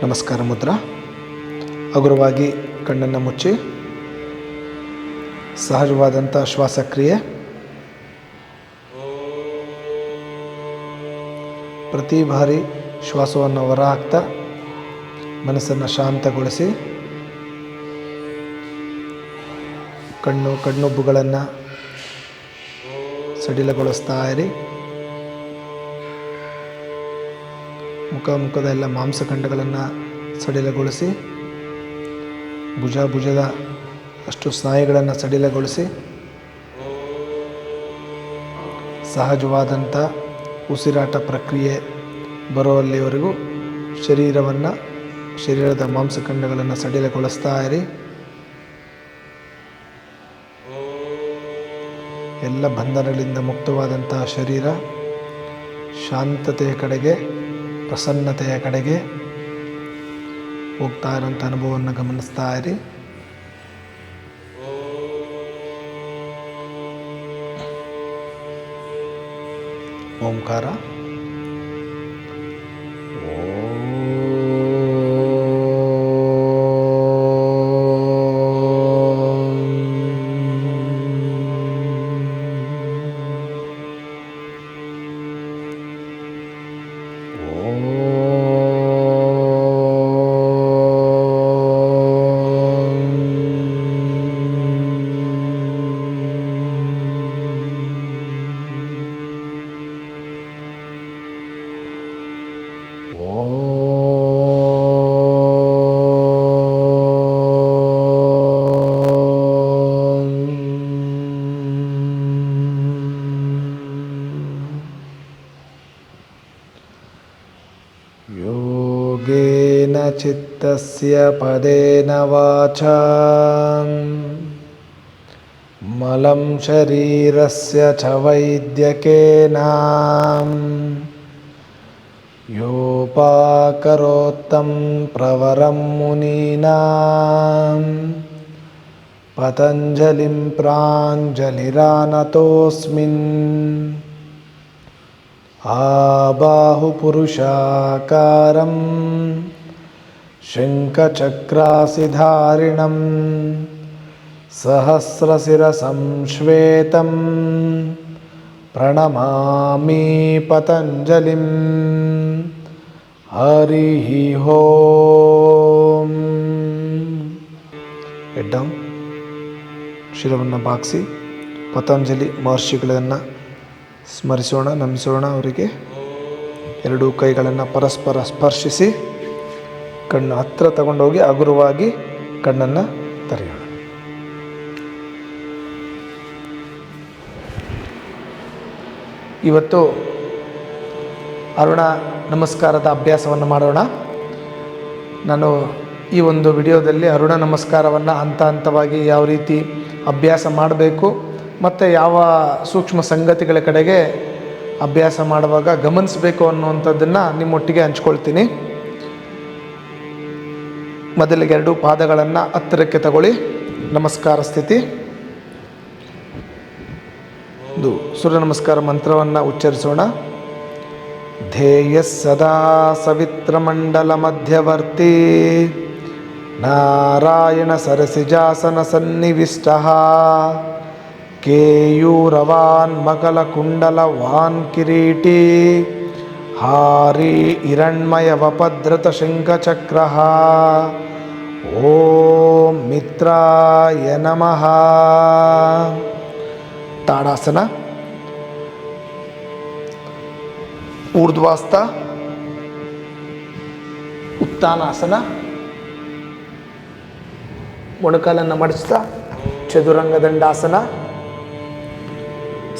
ನಮಸ್ಕಾರ ಮುದ್ರಾ. ಹಗುರವಾಗಿ ಕಣ್ಣನ್ನು ಮುಚ್ಚಿ ಸಹಜವಾದಂಥ ಶ್ವಾಸಕ್ರಿಯೆ. ಪ್ರತಿ ಬಾರಿ ಶ್ವಾಸವನ್ನು ಹೊರಹಾಕ್ತಾ ಮನಸ್ಸನ್ನು ಶಾಂತಗೊಳಿಸಿ ಕಣ್ಣುಬ್ಬುಗಳನ್ನು ಸಡಿಲಗೊಳಿಸ್ತಾ ಇರಿ. ಮುಖದ ಎಲ್ಲ ಮಾಂಸಖಂಡಗಳನ್ನು ಸಡಿಲಗೊಳಿಸಿ, ಭುಜದ ಅಷ್ಟು ಸ್ನಾಯುಗಳನ್ನು ಸಡಿಲಗೊಳಿಸಿ, ಸಹಜವಾದಂಥ ಉಸಿರಾಟ ಪ್ರಕ್ರಿಯೆ ಬರುವಲ್ಲಿವರೆಗೂ ಶರೀರದ ಮಾಂಸಖಂಡಗಳನ್ನು ಸಡಿಲಗೊಳಿಸ್ತಾ ಇರಿ. ಎಲ್ಲ ಬಂಧನಗಳಿಂದ ಮುಕ್ತವಾದಂತಹ ಶರೀರ ಶಾಂತತೆಯ ಕಡೆಗೆ, ಪ್ರಸನ್ನತೆಯ ಕಡೆಗೆ ಹೋಗ್ತಾ ಇರೋಂಥ ಅನುಭವವನ್ನು ಗಮನಿಸ್ತಾ ಇರಿ. ಓಂಕಾರ. ಯೋಗೇನ ಚಿತ್ತಸ್ಯ ಪದೇನ ವಾಚಾ ಮಲಂ ಶರೀರಸ್ಯ ಚ ವೈದ್ಯಕೇನ ಯೋಪಾಕರೋತ್ತಂ ಪ್ರವರಂ ಮುನೀನಾಂ ಪತಂಜಲಿಂ ಪ್ರಾಂಜಲಿರಾನತೋಸ್ಮಿನ್ ಆಬಾಹುಪುರುಷಾಕಾರಂ ಶಂಖಚಕ್ರಾಸಿಧಾರಿಣಂ ಸಹಸ್ರಶಿರಸಂ ಶ್ವೇತಂ ಪ್ರಣಮಾಮಿ ಪತಂಜಲಿಂ. ಹರಿ ಓಂ. ಹೆಡ್ ಡೌನ್, ಶಿರವನ್ನು ಬಾಗಿಸಿ ಪತಂಜಲಿ ಮಹರ್ಷಿಗಳನ್ನು ಸ್ಮರಿಸೋಣ, ನಮಿಸೋಣ. ಅವರಿಗೆ ಎರಡೂ ಕೈಗಳನ್ನು ಪರಸ್ಪರ ಸ್ಪರ್ಶಿಸಿ ಕಣ್ಣು ಹತ್ತಿರ ತಗೊಂಡೋಗಿ ಹಗುರವಾಗಿ ಕಣ್ಣನ್ನು ತೆರೆಯೋಣ. ಇವತ್ತು ಅರುಣ ನಮಸ್ಕಾರದ ಅಭ್ಯಾಸವನ್ನು ಮಾಡೋಣ. ನಾನು ಈ ಒಂದು ವಿಡಿಯೋದಲ್ಲಿ ಅರುಣ ನಮಸ್ಕಾರವನ್ನು ಹಂತವಾಗಿ ಯಾವ ರೀತಿ ಅಭ್ಯಾಸ ಮಾಡಬೇಕು ಮತ್ತು ಯಾವ ಸೂಕ್ಷ್ಮ ಸಂಗತಿಗಳ ಕಡೆಗೆ ಅಭ್ಯಾಸ ಮಾಡುವಾಗ ಗಮನಿಸಬೇಕು ಅನ್ನುವಂಥದ್ದನ್ನು ನಿಮ್ಮೊಟ್ಟಿಗೆ ಹಂಚ್ಕೊಳ್ತೀನಿ. ಮೊದಲಿಗೆ ಎರಡೂ ಪಾದಗಳನ್ನು ಹತ್ತಿರಕ್ಕೆ ತಗೊಳ್ಳಿ. ನಮಸ್ಕಾರ ಸ್ಥಿತಿ. ಇದು ಸೂರ್ಯ ನಮಸ್ಕಾರ ಮಂತ್ರವನ್ನು ಉಚ್ಚರಿಸೋಣ. ಧ್ಯೇಯ ಸದಾ ಸವಿತ್ರಮಂಡಲ ಮಧ್ಯವರ್ತಿ ನಾರಾಯಣ ಸರಸಿಜಾಸನ ಸನ್ನಿವಿಷ್ಟಃ ಕೇಯೂರವಾನ್ ಮಕಲಕುಂಡಲವಾನ್ ಕಿರೀಟಿ ಹಾರಿ ಹಿರಣ್ಮಯ ವಪದ್ರತ ಶಂಖಚಕ್ರಃ. ಓಂ ಮಿತ್ರಾಯ ನಮಃ. ತಾಡಾಸನ. ಊರ್ಧ್ವಾಸ್ತ, ಉತ್ಥಾನಾಸನ. ಮೊಣಕಾಲನ್ನು ಮಡಿಸ್ತಾ ಚದುರಂಗ ದಂಡಾಸನ,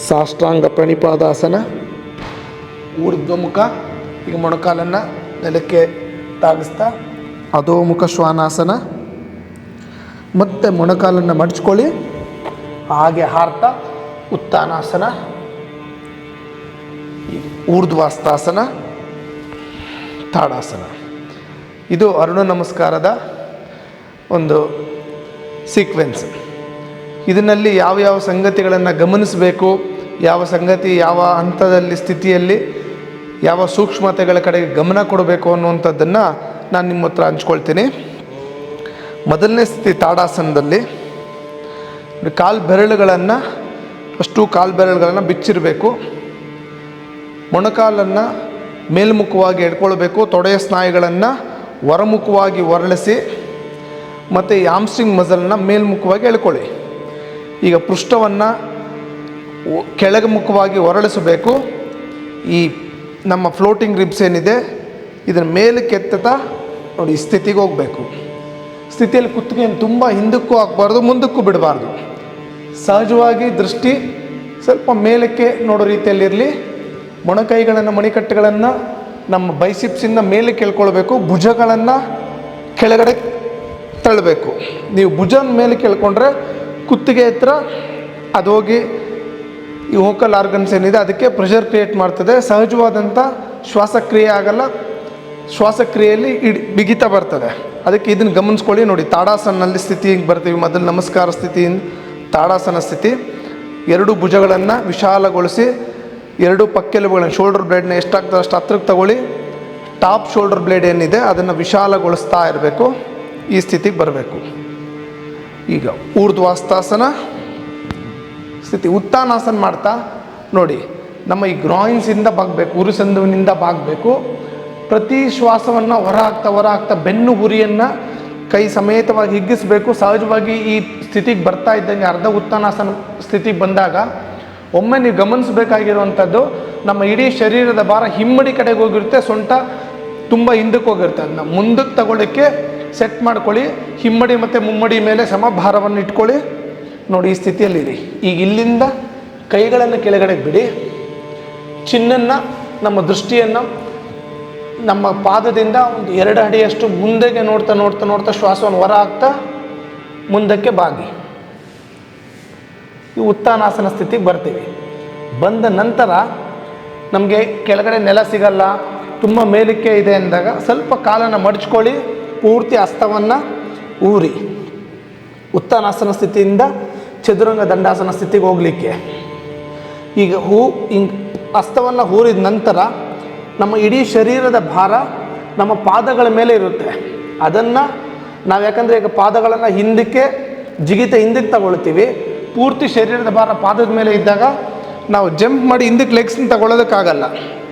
ಸಾಷ್ಟಾಂಗ ಪ್ರಣಿಪಾದಾಸನ, ಊರ್ಧ್ವಮುಖ. ಈಗ ಮೊಣಕಾಲನ್ನು ನೆಲಕ್ಕೆ ತಾಗಿಸ್ತಾ ಅಧೋಮುಖ ಶ್ವಾನಾಸನ. ಮತ್ತೆ ಮೊಣಕಾಲನ್ನು ಮಡಚ್ಕೊಳ್ಳಿ, ಹಾಗೆ ಹಾರ್ತಾ ಉತ್ಥಾನಾಸನ, ಊರ್ಧ್ವಾಸ್ತಾಸನ, ತಾಡಾಸನ. ಇದು ಅರುಣ ನಮಸ್ಕಾರದ ಒಂದು ಸೀಕ್ವೆನ್ಸ್. ಇದರಲ್ಲಿ ಯಾವ ಸಂಗತಿಗಳನ್ನು ಗಮನಿಸಬೇಕು, ಯಾವ ಸಂಗತಿ ಯಾವ ಹಂತದಲ್ಲಿ ಸ್ಥಿತಿಯಲ್ಲಿ ಯಾವ ಸೂಕ್ಷ್ಮತೆಗಳ ಕಡೆಗೆ ಗಮನ ಕೊಡಬೇಕು ಅನ್ನುವಂಥದ್ದನ್ನು ನಾನು ನಿಮ್ಮ ಹತ್ರ ಹಂಚ್ಕೊಳ್ತೀನಿ. ಮೊದಲನೇ ಸ್ಥಿತಿ ತಾಡಾಸನದಲ್ಲಿ ಕಾಲು ಬೆರಳುಗಳನ್ನು ಬಿಚ್ಚಿರಬೇಕು. ಮೊಣಕಾಲನ್ನು ಮೇಲ್ಮುಖವಾಗಿ ಎಡ್ಕೊಳ್ಬೇಕು. ತೊಡೆಯ ಸ್ನಾಯುಗಳನ್ನು ಹೊರಮುಖವಾಗಿ ಹೊರಳಿಸಿ ಮತ್ತು ಈ ಆಮ್ಸ್ಟ್ರಿಂಗ್ ಮಸಲನ್ನ ಮೇಲ್ಮುಖವಾಗಿ ಎಳ್ಕೊಳ್ಳಿ. ಈಗ ಪೃಷ್ಠವನ್ನು ಕೆಳಗೆ ಮುಖವಾಗಿ ಹೊರಳಿಸಬೇಕು. ಈ ನಮ್ಮ ಫ್ಲೋಟಿಂಗ್ ರಿಬ್ಸ್ ಏನಿದೆ ಇದನ್ನು ಮೇಲಕ್ಕೆ ಎತ್ತುತ್ತಾ ನೋಡಿ ಈ ಸ್ಥಿತಿಗೆ ಹೋಗಬೇಕು. ಸ್ಥಿತಿಯಲ್ಲಿ ಕುತ್ತಿಗೆಯನ್ನು ತುಂಬ ಹಿಂದಕ್ಕೂ ಹಾಕಬಾರ್ದು, ಮುಂದಕ್ಕೂ ಬಿಡಬಾರ್ದು. ಸಹಜವಾಗಿ ದೃಷ್ಟಿ ಸ್ವಲ್ಪ ಮೇಲಕ್ಕೆ ನೋಡೋ ರೀತಿಯಲ್ಲಿರಲಿ. ಮೊಣಕೈಗಳನ್ನು ಮಣಿಕಟ್ಟುಗಳನ್ನು ನಮ್ಮ ಬೈಸಿಪ್ಸಿಂದ ಮೇಲಕ್ಕೆ ಎಳ್ಕೊಳ್ಬೇಕು. ಭುಜಗಳನ್ನು ಕೆಳಗಡೆ ತಳ್ಳಬೇಕು. ನೀವು ಭುಜನ ಮೇಲೆ ಕೇಳ್ಕೊಂಡ್ರೆ ಕುತ್ತಿಗೆ ಹತ್ರ ಅದು ಹೋಗಿ ಈ ವೋಕಲ್ ಆರ್ಗನ್ಸ್ ಏನಿದೆ ಅದಕ್ಕೆ ಪ್ರೆಷರ್ ಕ್ರಿಯೇಟ್ ಮಾಡ್ತದೆ. ಸಹಜವಾದಂಥ ಶ್ವಾಸಕ್ರಿಯೆ ಆಗಲ್ಲ. ಶ್ವಾಸಕ್ರಿಯೆಯಲ್ಲಿ ಬಿಗಿತ ಬರ್ತದೆ. ಅದಕ್ಕೆ ಇದನ್ನು ಗಮನಿಸ್ಕೊಳ್ಳಿ. ನೋಡಿ, ತಾಡಾಸನಲ್ಲಿ ಸ್ಥಿತಿಗೆ ಬರ್ತೀವಿ. ಮೊದಲು ನಮಸ್ಕಾರ ಸ್ಥಿತಿಯಿಂದ ತಾಡಾಸನ ಸ್ಥಿತಿ. ಎರಡು ಭುಜಗಳನ್ನು ವಿಶಾಲಗೊಳಿಸಿ, ಎರಡು ಪಕ್ಕೆಲುಬುಗಳನ್ನು ಶೋಲ್ಡರ್ ಬ್ಲೇಡ್ನ ಎಷ್ಟಾಗ್ತದೆ ಅಷ್ಟು ಹತ್ರಕ್ಕೆ ತಗೊಳ್ಳಿ. ಟಾಪ್ ಶೋಲ್ಡರ್ ಬ್ಲೇಡ್ ಏನಿದೆ ಅದನ್ನು ವಿಶಾಲಗೊಳಿಸ್ತಾ ಇರಬೇಕು. ಈ ಸ್ಥಿತಿಗೆ ಬರಬೇಕು. ಈಗ ಊರ್ಧ್ವಾಸ್ತಾಸನ ಸ್ಥಿತಿ. ಉತ್ತಾನಾಸನ ಮಾಡ್ತಾ ನೋಡಿ, ನಮ್ಮ ಈ ಗ್ರಾಯಿನ್ಸಿಂದ ಬಾಗಬೇಕು, ಉರುಸಂದುವಿನಿಂದ ಬಾಗಬೇಕು. ಪ್ರತಿ ಶ್ವಾಸವನ್ನು ಹೊರ ಹಾಕ್ತಾ ಬೆನ್ನು ಹುರಿಯನ್ನು ಕೈ ಸಮೇತವಾಗಿ ಹಿಗ್ಗಿಸಬೇಕು. ಸಹಜವಾಗಿ ಈ ಸ್ಥಿತಿಗೆ ಬರ್ತಾ ಇದ್ದಂಗೆ ಅರ್ಧ ಉತ್ತಾನಾಸನ ಸ್ಥಿತಿಗೆ ಬಂದಾಗ ಒಮ್ಮೆ ನೀವು ಗಮನಿಸಬೇಕಾಗಿರುವಂಥದ್ದು, ನಮ್ಮ ಇಡೀ ಶರೀರದ ಭಾರ ಹಿಮ್ಮಡಿ ಕಡೆಗೆ ಹೋಗಿರುತ್ತೆ, ಸೊಂಟ ತುಂಬ ಹಿಂದಕ್ಕೆ ಹೋಗಿರುತ್ತೆ. ಅದನ್ನ ಮುಂದಕ್ಕೆ ತಗೊಳ್ಳಿಕ್ಕೆ ಸೆಟ್ ಮಾಡ್ಕೊಳ್ಳಿ. ಹಿಮ್ಮಡಿ ಮತ್ತು ಮುಮ್ಮಡಿ ಮೇಲೆ ಸಮಭಾರವನ್ನು ಇಟ್ಕೊಳ್ಳಿ. ನೋಡಿ, ಈ ಸ್ಥಿತಿಯಲ್ಲಿರಿ. ಈಗ ಇಲ್ಲಿಂದ ಕೈಗಳನ್ನು ಕೆಳಗಡೆಗೆ ಬಿಡಿ. ಚಿನ್ನನ್ನು, ನಮ್ಮ ದೃಷ್ಟಿಯನ್ನು ನಮ್ಮ ಪಾದದಿಂದ ಒಂದು 2 ಅಡಿಯಷ್ಟು ಮುಂದೆಗೆ ನೋಡ್ತಾ ಶ್ವಾಸವನ್ನು ಹೊರ ಹಾಕ್ತಾ ಮುಂದಕ್ಕೆ ಬಾಗಿ ಈ ಉತ್ತಾನಾಸನ ಸ್ಥಿತಿಗೆ ಬರ್ತೀವಿ. ಬಂದ ನಂತರ ನಮಗೆ ಕೆಳಗಡೆ ನೆಲ ಸಿಗಲ್ಲ, ತುಂಬ ಮೇಲಕ್ಕೆ ಇದೆ ಅಂದಾಗ ಸ್ವಲ್ಪ ಕಾಲನ್ನು ಮಡಚ್ಕೊಳ್ಳಿ. ಪೂರ್ತಿ ಹಸ್ತವನ್ನು ಊರಿ ಉತ್ತಾನಾಸನ ಸ್ಥಿತಿಯಿಂದ ಚದುರಂಗ ದಂಡಾಸನ ಸ್ಥಿತಿಗೆ ಹೋಗಲಿಕ್ಕೆ. ಈಗ ಹಸ್ತವನ್ನು ಊರಿದ ನಂತರ ನಮ್ಮ ಇಡೀ ಶರೀರದ ಭಾರ ನಮ್ಮ ಪಾದಗಳ ಮೇಲೆ ಇರುತ್ತೆ. ಅದನ್ನು ನಾವು ಯಾಕಂದರೆ ಈಗ ಪಾದಗಳನ್ನು ಹಿಂದಕ್ಕೆ ಹಿಂದಕ್ಕೆ ತಗೊಳ್ತೀವಿ. ಪೂರ್ತಿ ಶರೀರದ ಭಾರ ಪಾದದ ಮೇಲೆ ಇದ್ದಾಗ ನಾವು ಜಂಪ್ ಮಾಡಿ ಹಿಂದಕ್ಕೆ ಲೆಗ್ಸ್ನ ತಗೊಳ್ಳೋದಕ್ಕಾಗಲ್ಲ.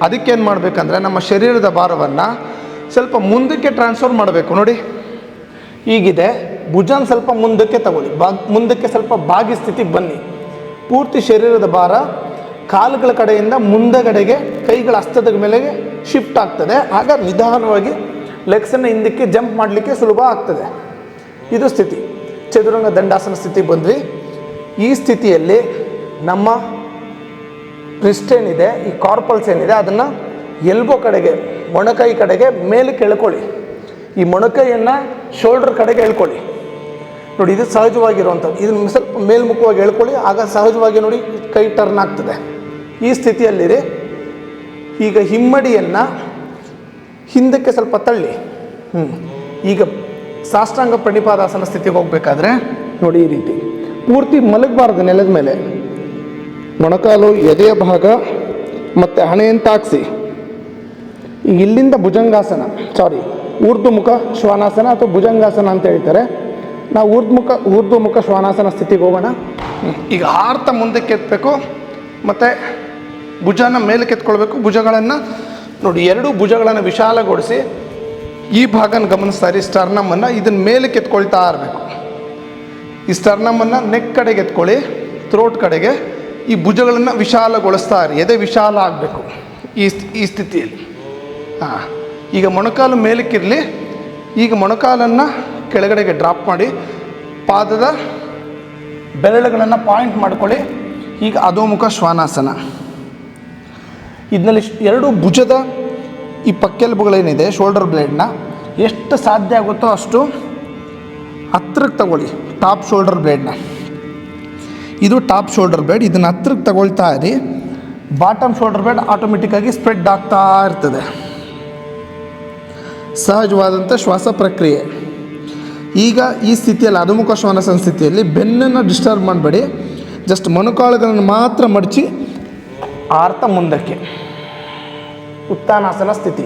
ಅದಕ್ಕೇನು ಮಾಡಬೇಕಂದ್ರೆ ನಮ್ಮ ಶರೀರದ ಭಾರವನ್ನು ಸ್ವಲ್ಪ ಮುಂದಕ್ಕೆ ಟ್ರಾನ್ಸ್ಫರ್ ಮಾಡಬೇಕು. ನೋಡಿ, ಈಗಿದೆ. ಭುಜನ ಸ್ವಲ್ಪ ಮುಂದಕ್ಕೆ ತಗೊಳ್ಳಿ, ಮುಂದಕ್ಕೆ ಸ್ವಲ್ಪ ಬಾಗಿ ಸ್ಥಿತಿಗೆ ಬನ್ನಿ. ಪೂರ್ತಿ ಶರೀರದ ಭಾರ ಕಾಲುಗಳ ಕಡೆಯಿಂದ ಮುಂದಗಡೆಗೆ ಕೈಗಳ ಹಸ್ತದ ಮೇಲೆ ಶಿಫ್ಟ್ ಆಗ್ತದೆ. ಆಗ ನಿಧಾನವಾಗಿ ಲೆಗ್ಸನ್ನು ಹಿಂದಕ್ಕೆ ಜಂಪ್ ಮಾಡಲಿಕ್ಕೆ ಸುಲಭ ಆಗ್ತದೆ. ಇದು ಸ್ಥಿತಿ. ಚದುರಂಗ ದಂಡಾಸನ ಸ್ಥಿತಿ ಬಂದ್ವಿ. ಈ ಸ್ಥಿತಿಯಲ್ಲಿ ನಮ್ಮ ರಿಸ್ಟ್ ಏನಿದೆ, ಈ ಕಾರ್ಪಲ್ಸ್ ಏನಿದೆ, ಅದನ್ನು ಎಲ್ಬೋ ಕಡೆಗೆ, ಮೊಣಕೈ ಕಡೆಗೆ ಮೇಲೆ ಎಳ್ಕೊಳ್ಳಿ. ಈ ಮೊಣಕೈಯನ್ನು ಶೋಲ್ಡರ್ ಕಡೆಗೆ ಎಳ್ಕೊಳ್ಳಿ. ನೋಡಿ, ಇದು ಸಹಜವಾಗಿರುವಂಥದ್ದು. ಇದನ್ನು ಸ್ವಲ್ಪ ಮೇಲ್ಮುಖವಾಗಿ ಎಳ್ಕೊಳ್ಳಿ. ಆಗ ಸಹಜವಾಗಿ ನೋಡಿ ಕೈ ಟರ್ನ್ ಆಗ್ತದೆ. ಈ ಸ್ಥಿತಿಯಲ್ಲಿರಿ. ಈಗ ಹಿಮ್ಮಡಿಯನ್ನು ಹಿಂದಕ್ಕೆ ಸ್ವಲ್ಪ ತಳ್ಳಿ. ಈಗ ಸಾಷ್ಟಾಂಗ ಪ್ರಣಿಪಾದಾಸನ ಸ್ಥಿತಿಗೆ ಹೋಗಬೇಕಾದ್ರೆ ನೋಡಿ, ಈ ರೀತಿ ಪೂರ್ತಿ ಮಲಗಬಾರ್ದು ನೆಲದ ಮೇಲೆ. ಮೊಣಕಾಲು ಎದೆಯ ಭಾಗ ಮತ್ತು ಹಣೆಯನ್ನು ತಾಗಿಸಿ. ಈಗ ಇಲ್ಲಿಂದ ಭುಜಂಗಾಸನ, ಊರ್ಧ್ವಮುಖ ಶ್ವಾನಾಸನ ಅಥವಾ ಭುಜಂಗಾಸನ ಅಂತ ಹೇಳ್ತಾರೆ. ನಾವು ಊರ್ಧ್ವಮುಖ ಶ್ವಾನಾಸನ ಸ್ಥಿತಿಗೆ ಹೋಗೋಣ. ಈಗ ಹಾರ್ತ ಮುಂದಕ್ಕೆ ಎತ್ತಬೇಕು ಮತ್ತು ಭುಜನ ಮೇಲೆ ಕೆತ್ಕೊಳ್ಬೇಕು. ಭುಜಗಳನ್ನು ನೋಡಿ, ಎರಡೂ ಭುಜಗಳನ್ನು ವಿಶಾಲಗೊಳಿಸಿ ಈ ಭಾಗನ ಗಮನಿಸ್ತಾ ಇರಿ. ಸ್ಟರ್ನಮನ್ನು ಇದನ್ನು ಮೇಲೆ ಕೆತ್ಕೊಳ್ತಾ ಇರಬೇಕು. ಈ ಸ್ಟರ್ನಮನ್ನು ನೆಕ್ ಕಡೆಗೆ ಎತ್ಕೊಳ್ಳಿ, ಥ್ರೋಟ್ ಕಡೆಗೆ. ಈ ಭುಜಗಳನ್ನು ವಿಶಾಲಗೊಳಿಸ್ತಾ ಇರಿ. ಎದೆ ವಿಶಾಲ ಆಗಬೇಕು ಈ ಸ್ಥಿತಿಯಲ್ಲಿ. ಈಗ ಮೊಣಕಾಲು ಮೇಲಕ್ಕಿರಲಿ. ಈಗ ಮೊಣಕಾಲನ್ನು ಕೆಳಗಡೆಗೆ ಡ್ರಾಪ್ ಮಾಡಿ ಪಾದದ ಬೆರಳುಗಳನ್ನು ಪಾಯಿಂಟ್ ಮಾಡ್ಕೊಳ್ಳಿ. ಈಗ ಅಧೋಮುಖ ಶ್ವಾನಾಸನ. ಇದರಲ್ಲಿ ಎರಡು ಭುಜದ ಈ ಪಕ್ಕೆಲುಬುಗಳೇನಿದೆ, ಶೋಲ್ಡರ್ ಬ್ಲೇಡ್ನ ಎಷ್ಟು ಸಾಧ್ಯ ಆಗುತ್ತೋ ಅಷ್ಟು ಹತ್ರಕ್ಕೆ ತಗೊಳ್ಳಿ. ಟಾಪ್ ಶೋಲ್ಡರ್ ಬ್ಲೇಡ್ನ, ಇದು ಟಾಪ್ ಶೋಲ್ಡರ್ ಬ್ಲೇಡ್, ಇದನ್ನು ಹತ್ರಕ್ಕೆ ತಗೊಳ್ತಾ ಇರಿ. ಬಾಟಮ್ ಶೋಲ್ಡರ್ ಬ್ಲೇಡ್ ಆಟೋಮೆಟಿಕ್ಕಾಗಿ ಸ್ಪ್ರೆಡ್ ಆಗ್ತಾ ಇರ್ತದೆ. ಸಹಜವಾದಂಥ ಶ್ವಾಸ ಪ್ರಕ್ರಿಯೆ. ಈಗ ಈ ಸ್ಥಿತಿಯಲ್ಲಿ ಅಧೋಮುಖ ಶ್ವಾನಾಸನ ಸ್ಥಿತಿಯಲ್ಲಿ ಬೆನ್ನನ್ನು ಡಿಸ್ಟರ್ಬ್ ಮಾಡಬೇಡಿ. ಜಸ್ಟ್ ಮೊಣಕಾಲುಗಳನ್ನು ಮಾತ್ರ ಮಡಚಿ ಆರ್ತ ಮುಂದಕ್ಕೆ. ಉತ್ತಾನಾಸನ ಸ್ಥಿತಿ.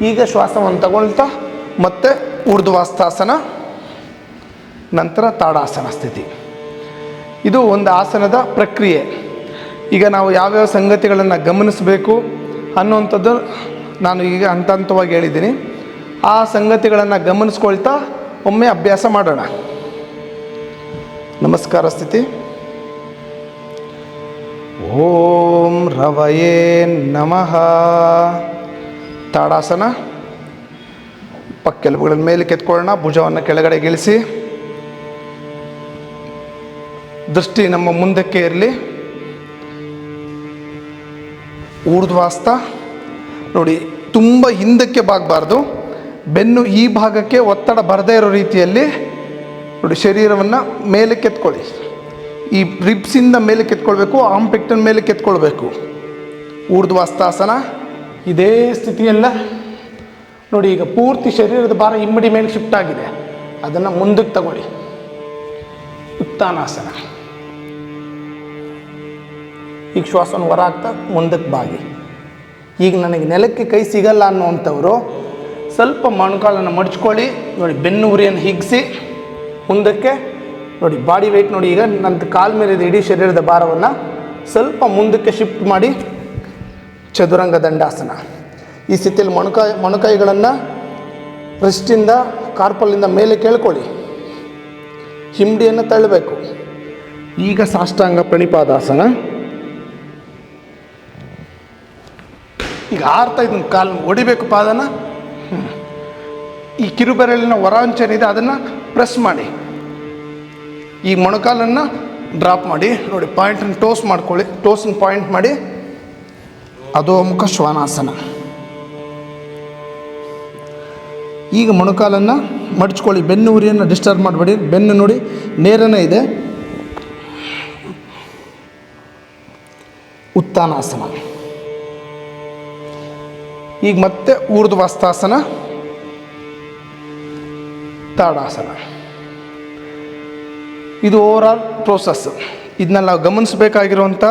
ಈಗ ಶ್ವಾಸವನ್ನು ತಗೊಳ್ತಾ ಮತ್ತೆ ಊರ್ಧ್ವಾಸ್ತಾಸನ, ನಂತರ ತಾಡಾಸನ ಸ್ಥಿತಿ. ಇದು ಒಂದು ಆಸನದ ಪ್ರಕ್ರಿಯೆ. ಈಗ ನಾವು ಯಾವ್ಯಾವ ಸಂಗತಿಗಳನ್ನು ಗಮನಿಸಬೇಕು ಅನ್ನುವಂಥದ್ದು ನಾನು ಈಗ ಹಂತ ಹಂತವಾಗಿ ಹೇಳಿದ್ದೀನಿ. ಆ ಸಂಗತಿಗಳನ್ನು ಗಮನಿಸ್ಕೊಳ್ತಾ ಒಮ್ಮೆ ಅಭ್ಯಾಸ ಮಾಡೋಣ. ನಮಸ್ಕಾರ ಸ್ಥಿತಿ. ಓಂ ರವಯೇ ನಮಃ. ತಾಡಾಸನ. ಪಕ್ಕೆಲುಬುಗಳ ಮೇಲೆ ಕೆತ್ಕೊಳ್ಳೋಣ. ಭುಜವನ್ನು ಕೆಳಗಡೆ ಇಳಿಸಿ, ದೃಷ್ಟಿ ನಮ್ಮ ಮುಂದಕ್ಕೆ ಇರಲಿ. ಊರ್ಧ್ವಾಸ್ತ ನೋಡಿ, ತುಂಬ ಹಿಂದಕ್ಕೆ ಬಾಗಬಾರ್ದು. ಬೆನ್ನು ಈ ಭಾಗಕ್ಕೆ ಒತ್ತಡ ಬರದೇ ಇರೋ ರೀತಿಯಲ್ಲಿ ನೋಡಿ ಶರೀರವನ್ನು ಮೇಲೆ ಕೆತ್ಕೊಳ್ಳಿ. ಈ ರಿಬ್ಸಿಂದ ಮೇಲೆ ಕೆತ್ಕೊಳ್ಬೇಕು, ಆಂಪೆಕ್ಟನ್ ಮೇಲೆ ಕೆತ್ಕೊಳ್ಬೇಕು. ಊರ್ಧ್ವಾಸ್ತಾಸನ. ಇದೇ ಸ್ಥಿತಿಯಲ್ಲ ನೋಡಿ. ಈಗ ಪೂರ್ತಿ ಶರೀರದ ಭಾರ ಇಮ್ಮಡಿ ಮೇಲೆ ಶಿಫ್ಟ್ ಆಗಿದೆ, ಅದನ್ನು ಮುಂದಕ್ಕೆ ತಗೊಳ್ಳಿ. ಉತ್ಥಾನಾಸನ. ಈಗ ಶ್ವಾಸವನ್ನು ಹೊರ ಹಾಕ್ತಾ ಮುಂದಕ್ಕೆ ಬಾಗಿ. ಈಗ ನನಗೆ ನೆಲಕ್ಕೆ ಕೈ ಸಿಗಲ್ಲ ಅನ್ನುವಂಥವ್ರು ಸ್ವಲ್ಪ ಮೊಣಕಾಲನ್ನು ಮಡ್ಚ್ಕೊಳ್ಳಿ. ನೋಡಿ, ಬೆನ್ನು ಉರಿಯನ್ನು ಹಿಗ್ಗಿಸಿ ಮುಂದಕ್ಕೆ ನೋಡಿ. ಬಾಡಿ ವೆಯ್ಟ್ ನೋಡಿ, ಈಗ ನನ್ನ ಕಾಲ ಮೇಲಿದೆ ಇಡೀ ಶರೀರದ ಭಾರವನ್ನು ಸ್ವಲ್ಪ ಮುಂದಕ್ಕೆ ಶಿಫ್ಟ್ ಮಾಡಿ ಚದುರಂಗ ದಂಡಾಸನ. ಈ ಸ್ಥಿತಿಯಲ್ಲಿ ಮೊಣಕೈಗಳನ್ನು ರಿಸ್ಟಿಂದ ಕಾರ್ಪಲ್ಲಿಂದ ಮೇಲೆ ಕೇಳ್ಕೊಳ್ಳಿ. ಹಿಂಬಡಿಯನ್ನು ತಳ್ಳಬೇಕು. ಈಗ ಸಾಷ್ಟಾಂಗ ಪ್ರಣಿಪಾದಾಸನ. ಈಗ ಆರ್ತಾ ಇದನ್ನು ಕಾಲು ಹೊಡಿಬೇಕು, ಪಾದನ. ಈ ಕಿರುಬೆರಳಿನ ಹೊರಾಂಚನಿದೆ, ಅದನ್ನು ಪ್ರೆಸ್ ಮಾಡಿ. ಈ ಮೊಣಕಾಲನ್ನು ಡ್ರಾಪ್ ಮಾಡಿ ನೋಡಿ. ಪಾಯಿಂಟನ್ನು ಟೋಸ್ ಮಾಡ್ಕೊಳ್ಳಿ. ಟೋಸನ್ನು ಪಾಯಿಂಟ್ ಮಾಡಿ ಅಧೋಮುಖ ಶ್ವಾನಾಸನ. ಈಗ ಮೊಣಕಾಲನ್ನು ಮಡಚ್ಕೊಳ್ಳಿ. ಬೆನ್ನು ಉರಿಯನ್ನು ಡಿಸ್ಟರ್ಬ್ ಮಾಡಬೇಡಿ. ಬೆನ್ನು ನೋಡಿ ನೇರನೇ ಇದೆ. ಉತ್ಥಾನಾಸನ. ಈಗ ಮತ್ತೆ ಊರ್ಧ್ವಾಸ್ತಾಸನ, ತಾಡಾಸನ. ಇದು ಓವರಾಲ್ ಪ್ರೋಸೆಸ್. ಇದನ್ನ ನಾವು ಗಮನಿಸಬೇಕಾಗಿರುವಂಥ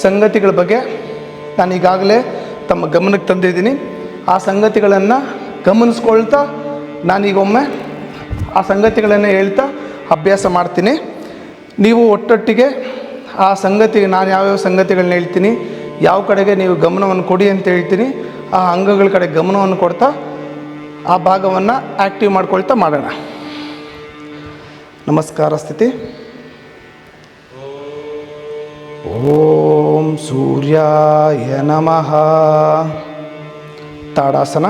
ಸಂಗತಿಗಳ ಬಗ್ಗೆ ನಾನು ಈಗಾಗಲೇ ತಮ್ಮ ಗಮನಕ್ಕೆ ತಂದಿದ್ದೀನಿ. ಆ ಸಂಗತಿಗಳನ್ನು ಗಮನಿಸ್ಕೊಳ್ತಾ ನಾನೀಗೊಮ್ಮೆ ಆ ಸಂಗತಿಗಳನ್ನು ಹೇಳ್ತಾ ಅಭ್ಯಾಸ ಮಾಡ್ತೀನಿ. ನೀವು ಒಟ್ಟೊಟ್ಟಿಗೆ ಆ ಸಂಗತಿಗೆ ನಾನು ಯಾವ್ಯಾವ ಸಂಗತಿಗಳನ್ನ ಹೇಳ್ತೀನಿ, ಯಾವ ಕಡೆಗೆ ನೀವು ಗಮನವನ್ನು ಕೊಡಿ ಅಂತ ಹೇಳ್ತೀನಿ, ಆ ಅಂಗಗಳ ಕಡೆ ಗಮನವನ್ನು ಕೊಡ್ತಾ ಆ ಭಾಗವನ್ನು ಆ್ಯಕ್ಟಿವ್ ಮಾಡ್ಕೊಳ್ತಾ ಮಾಡೋಣ. ನಮಸ್ಕಾರ ಸ್ಥಿತಿ. ಓಂ ಸೂರ್ಯಾಯ ನಮಃ. ತಾಡಾಸನ.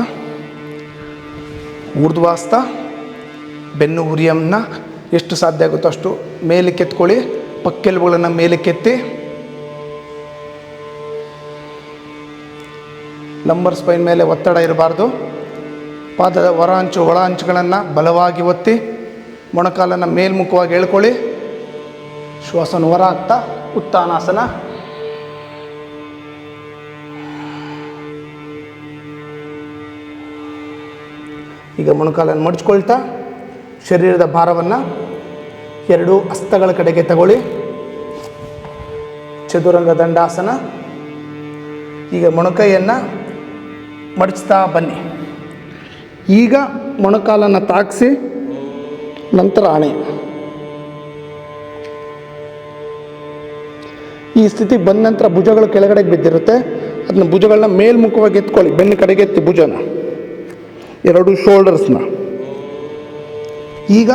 ಊರ್ಧ್ವಾಸ್ತ. ಬೆನ್ನು ಉರಿಯನ್ನು ಎಷ್ಟು ಸಾಧ್ಯ ಆಗುತ್ತೋ ಅಷ್ಟು ಮೇಲೆ ಕೆತ್ಕೊಳ್ಳಿ. ಪಕ್ಕೆಲುಬುಗಳನ್ನು ಮೇಲೆ ಕೆತ್ತಿ. ಲಂಬರ್ ಸ್ಪೈನ್ ಮೇಲೆ ಒತ್ತಡ ಇರಬಾರ್ದು. ಪಾದದ ಹೊರ ಅಂಚು ಒಳ ಅಂಚುಗಳನ್ನು ಬಲವಾಗಿ ಒತ್ತಿ ಮೊಣಕಾಲನ್ನು ಮೇಲ್ಮುಖವಾಗಿ ಎಳ್ಕೊಳ್ಳಿ. ಶ್ವಾಸನ ಹೊರ ಹಾಕ್ತಾ ಉತ್ಥಾನಾಸನ. ಈಗ ಮೊಣಕಾಲನ್ನು ಮಡಚ್ಕೊಳ್ತಾ ಶರೀರದ ಭಾರವನ್ನು ಎರಡೂ ಹಸ್ತಗಳ ಕಡೆಗೆ ತಗೊಳ್ಳಿ. ಚದುರಂಗ ದಂಡಾಸನ. ಈಗ ಮೊಣಕೈಯನ್ನು ಮಡಚ್ತಾ ಬನ್ನಿ. ಈಗ ಮೊಣಕಾಲನ್ನು ತಾಗಿಸಿ ನಂತರ ಆಣೆ. ಈ ಸ್ಥಿತಿ ಬಂದ ನಂತರ ಭುಜಗಳು ಕೆಳಗಡೆಗೆ ಬಿದ್ದಿರುತ್ತೆ. ಅದನ್ನ ಭುಜಗಳನ್ನ ಮೇಲ್ಮುಖವಾಗಿ ಎತ್ಕೊಳ್ಳಿ. ಬೆನ್ನು ಕಡೆಗೆ ಎತ್ತಿ ಭುಜನ, ಎರಡು ಶೋಲ್ಡರ್ಸ್ನ. ಈಗ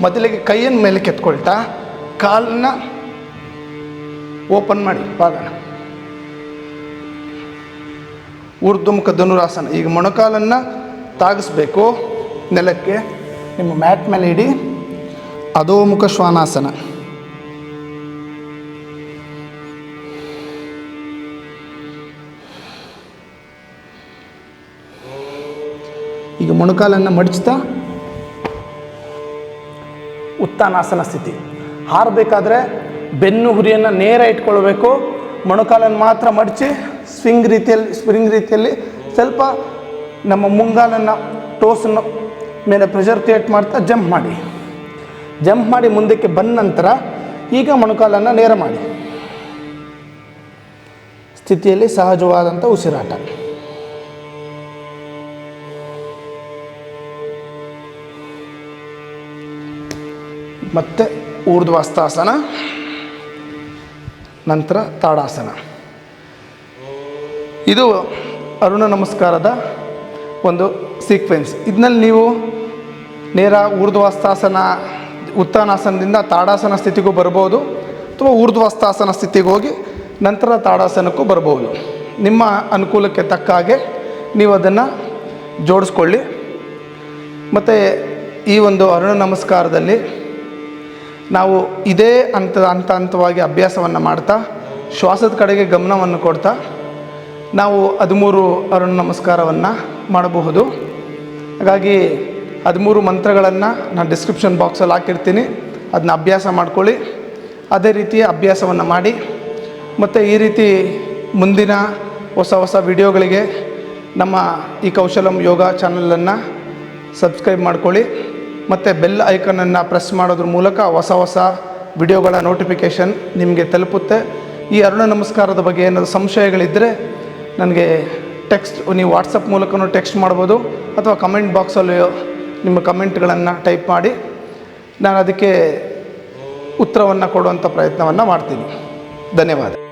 ಮೊದಲಿಗೆ ಕೈಯನ್ನು ಮೇಲೆ ಕೆತ್ಕೊಳ್ತಾ ಕಾಲನ್ನ ಓಪನ್ ಮಾಡಿ ಪಾದನ. ಊರ್ಧ್ವಮುಖ ಧನುರಾಸನ. ಈಗ ಮೊಣಕಾಲನ್ನು ತಾಗಿಸ್ಬೇಕು ನೆಲಕ್ಕೆ. ನಿಮ್ಮ ಮ್ಯಾಟ್ ಮೇಲೆ ಇಡಿ. ಅಧೋಮುಖ ಶ್ವಾನಾಸನ. ಈಗ ಮೊಣಕಾಲನ್ನು ಮಡಚ್ತಾ ಉತ್ಥಾನಾಸನ ಸ್ಥಿತಿ. ಹಾರಬೇಕಾದ್ರೆ ಬೆನ್ನು ಹುರಿಯನ್ನು ನೇರ ಇಟ್ಕೊಳ್ಬೇಕು. ಮೊಣಕಾಲನ್ನು ಮಾತ್ರ ಮಡಚಿ ಸ್ಪ್ರಿಂಗ್ ರೀತಿಯಲ್ಲಿ ಸ್ವಲ್ಪ ನಮ್ಮ ಮುಂಗಾಲನ್ನು ಟೋಸನ್ನು ಮೇಲೆ ಪ್ರೆಷರ್ ಕ್ರಿಯೇಟ್ ಮಾಡ್ತಾ ಜಂಪ್ ಮಾಡಿ ಮುಂದಕ್ಕೆ ಬಂದ ನಂತರ ಈಗ ಮೊಣಕಾಲನ್ನು ನೇರ ಮಾಡಿ ಸ್ಥಿತಿಯಲ್ಲಿ ಸಹಜವಾದಂಥ ಉಸಿರಾಟ. ಮತ್ತು ಊರ್ಧ್ವಸ್ತಾಸನ, ನಂತರ ತಾಡಾಸನ. ಇದು ಅರುಣ ನಮಸ್ಕಾರದ ಒಂದು ಸೀಕ್ವೆನ್ಸ್. ಇದರಲ್ಲಿ ನೀವು ನೇರ ಊರ್ಧ್ವಸ್ತಾಸನ ಉತ್ಥಾನಾಸನದಿಂದ ತಾಡಾಸನ ಸ್ಥಿತಿಗೂ ಬರ್ಬೋದು, ಅಥವಾ ಊರ್ಧ್ವಸ್ತಾಸನ ಸ್ಥಿತಿಗೆ ಹೋಗಿ ನಂತರ ತಾಡಾಸನಕ್ಕೂ ಬರ್ಬೋದು. ನಿಮ್ಮ ಅನುಕೂಲಕ್ಕೆ ತಕ್ಕ ಹಾಗೆ ನೀವು ಅದನ್ನು ಜೋಡಿಸ್ಕೊಳ್ಳಿ. ಮತ್ತು ಈ ಒಂದು ಅರುಣ ನಮಸ್ಕಾರದಲ್ಲಿ ನಾವು ಇದೇ ಹಂತವಾಗಿ ಅಭ್ಯಾಸವನ್ನು ಮಾಡ್ತಾ ಶ್ವಾಸದ ಕಡೆಗೆ ಗಮನವನ್ನು ಕೊಡ್ತಾ ನಾವು 13 ಅರುಣ ನಮಸ್ಕಾರವನ್ನು ಮಾಡಬಹುದು. ಹಾಗಾಗಿ 13 ಮಂತ್ರಗಳನ್ನು ನಾನು ಡಿಸ್ಕ್ರಿಪ್ಷನ್ ಬಾಕ್ಸಲ್ಲಿ ಹಾಕಿರ್ತೀನಿ, ಅದನ್ನ ಅಭ್ಯಾಸ ಮಾಡ್ಕೊಳ್ಳಿ. ಅದೇ ರೀತಿಯ ಅಭ್ಯಾಸವನ್ನು ಮಾಡಿ. ಮತ್ತು ಈ ರೀತಿ ಮುಂದಿನ ಹೊಸ ವಿಡಿಯೋಗಳಿಗೆ ನಮ್ಮ ಈ ಕೌಶಲಂ ಯೋಗ ಚಾನಲನ್ನು ಸಬ್ಸ್ಕ್ರೈಬ್ ಮಾಡ್ಕೊಳ್ಳಿ. ಮತ್ತು ಬೆಲ್ ಐಕನನ್ನು ಪ್ರೆಸ್ ಮಾಡೋದ್ರ ಮೂಲಕ ಹೊಸ ವಿಡಿಯೋಗಳ ನೋಟಿಫಿಕೇಷನ್ ನಿಮಗೆ ತಲುಪುತ್ತೆ. ಈ ಅರುಣ ನಮಸ್ಕಾರದ ಬಗ್ಗೆ ಏನಾದರೂ ಸಂಶಯಗಳಿದ್ದರೆ ನನಗೆ ನೀವು ವಾಟ್ಸಪ್ ಮೂಲಕನೂ ಟೆಕ್ಸ್ಟ್ ಮಾಡ್ಬೋದು, ಅಥವಾ ಕಮೆಂಟ್ ಬಾಕ್ಸಲ್ಲಿ ನಿಮ್ಮ ಕಮೆಂಟ್ಗಳನ್ನು ಟೈಪ್ ಮಾಡಿ ನಾನು ಅದಕ್ಕೆ ಉತ್ತರವನ್ನು ಕೊಡುವಂಥ ಪ್ರಯತ್ನವನ್ನು ಮಾಡ್ತೀನಿ. ಧನ್ಯವಾದ.